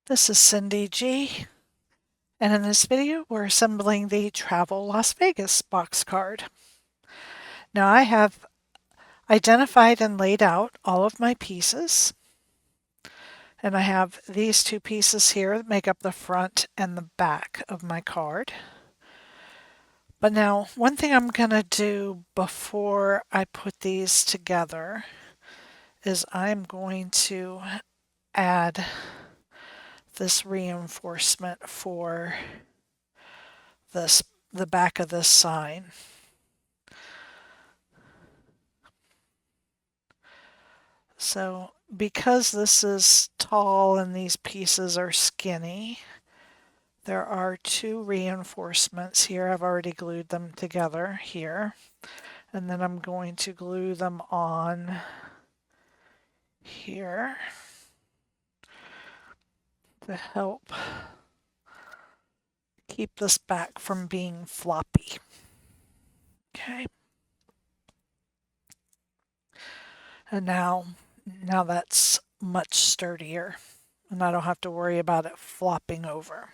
This is Cyndy G, and in this video we're assembling the Travel Las Vegas box card. Now I have identified and laid out all of my pieces, and I have these two pieces here that make up the front and the back of my card. But now one thing I'm going to do before I put these together is I'm going to add this reinforcement for the back of this sign. So because this is tall and these pieces are skinny, there are two reinforcements here. I've already glued them together here. And then I'm going to glue them on here to help keep this back from being floppy. Okay. And now that's much sturdier, and I don't have to worry about it flopping over.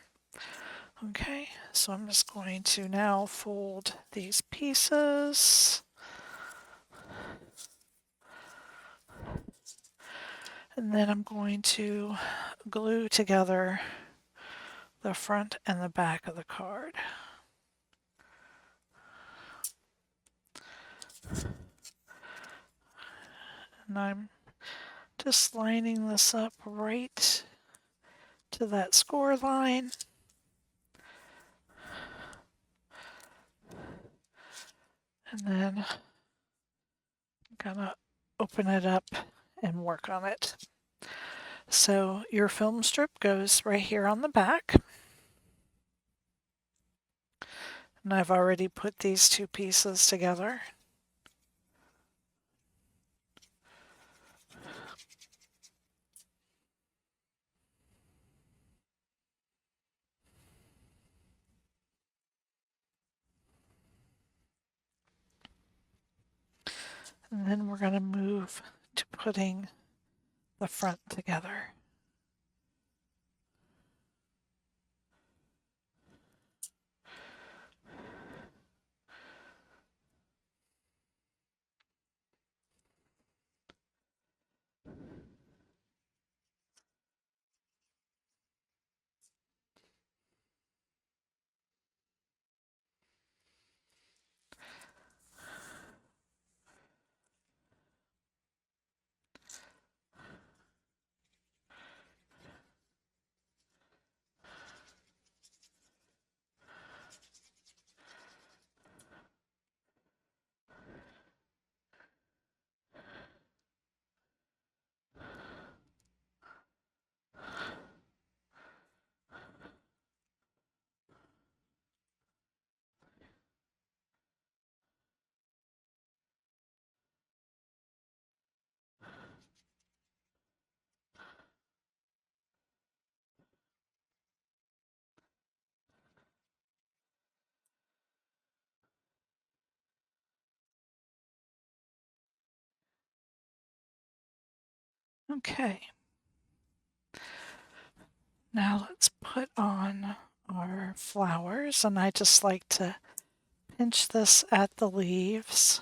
Okay, so I'm just going to now fold these pieces. And then I'm going to glue together the front and the back of the card. And I'm just lining this up right to that score line. And then I'm gonna open it up and work on it. So your film strip goes right here on the back. And I've already put these two pieces together. And then we're going to move to putting the front together. Okay. Now let's put on our flowers, and I just like to pinch this at the leaves.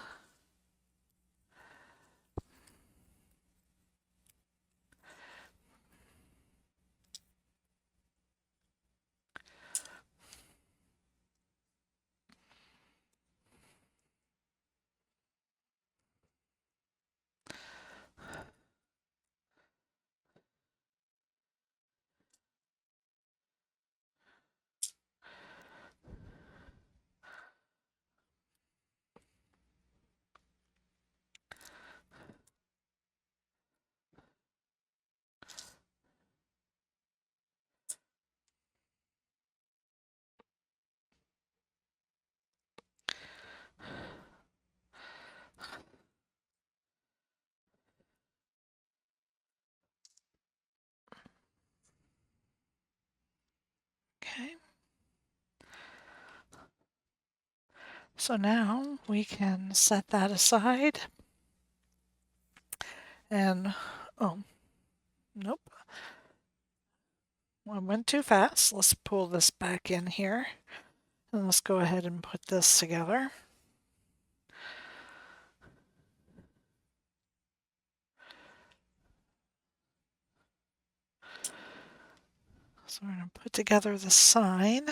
Okay. So now we can set that aside. And, oh, nope. I went too fast. Let's pull this back in here. And let's go ahead and put this together. So we're going to put together the sign.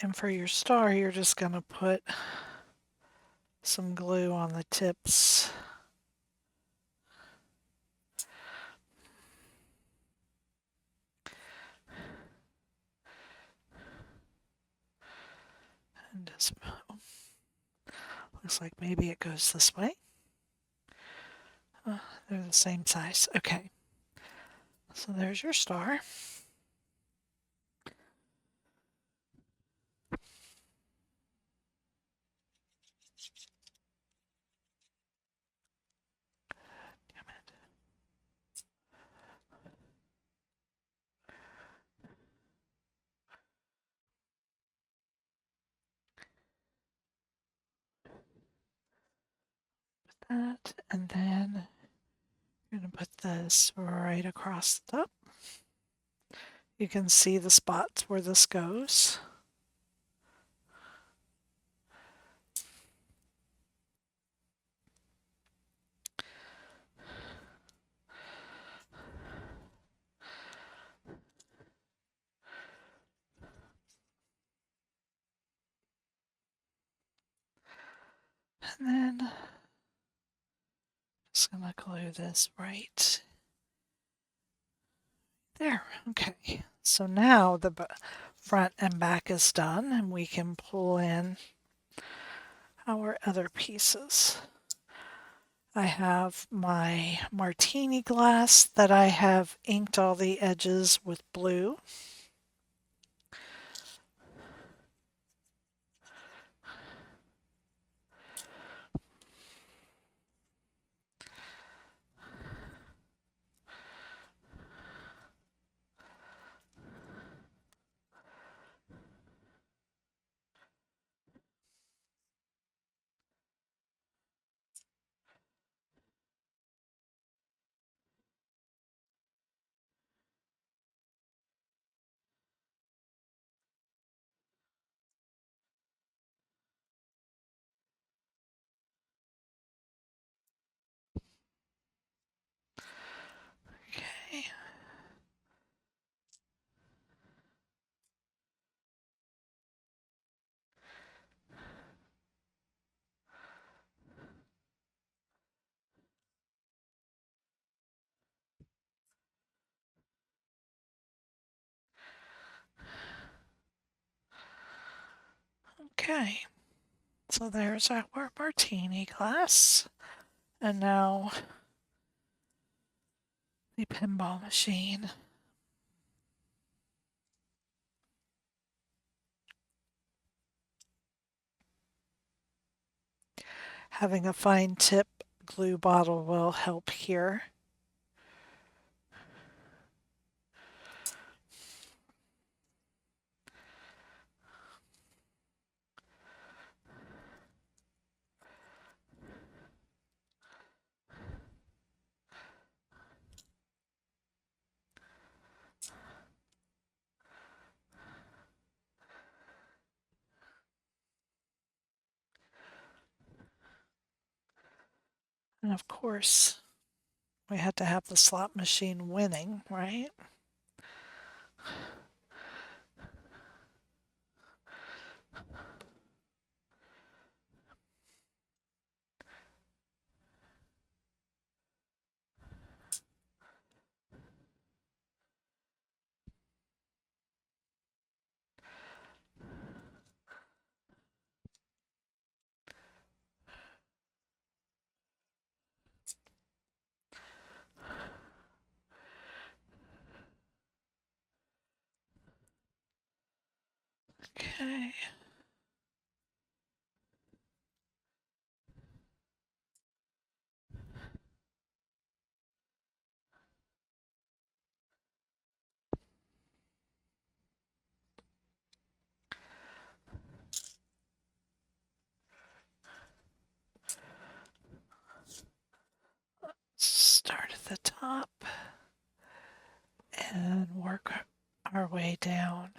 And for your star, you're just going to put some glue on the tips. And just, looks like maybe it goes this way. They're the same size. Okay. So there's your star. That, and then you're going to put this right across the top. You can see the spots where this goes. And then just going to glue this right there. Okay, so now the front and back is done, and we can pull in our other pieces. I have my martini glass that I have inked all the edges with blue. Okay. Okay, so there's our martini glass. And now the pinball machine. Having a fine tip glue bottle will help here. And of course, we had to have the slot machine winning, right? Okay. work our way down.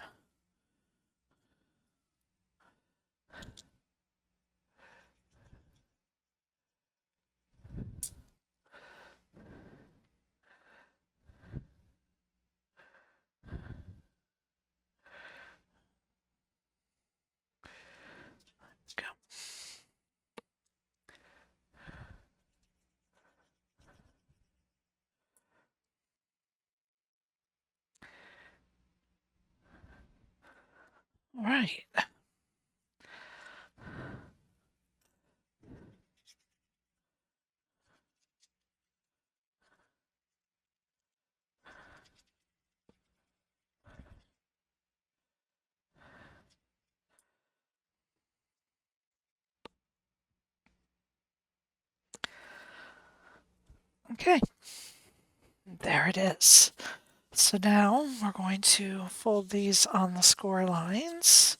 Go. All right. Okay, there it is. So now we're going to fold these on the score lines.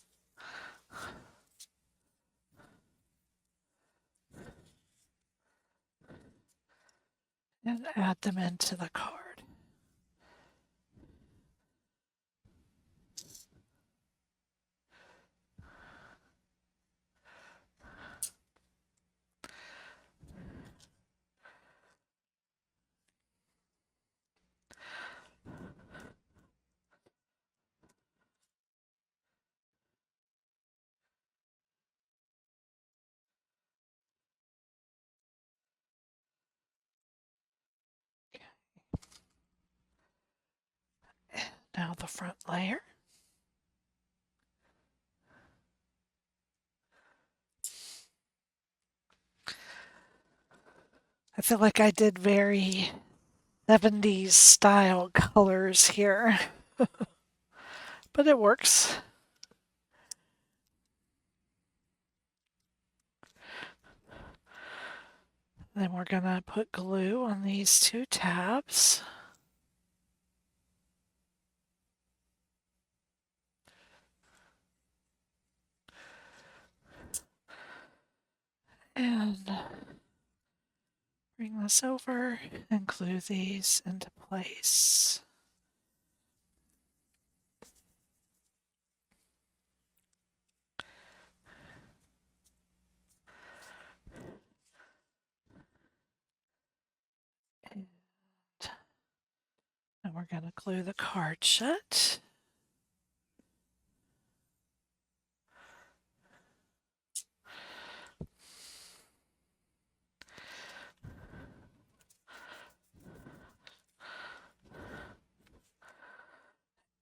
And add them into the card. Now the front layer. I feel like I did very 70s style colors here, but it works. Then we're going to put glue on these two tabs. And bring this over and glue these into place. And we're going to glue the card shut.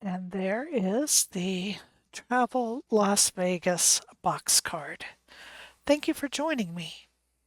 And there is the Travel Las Vegas box card. Thank you for joining me.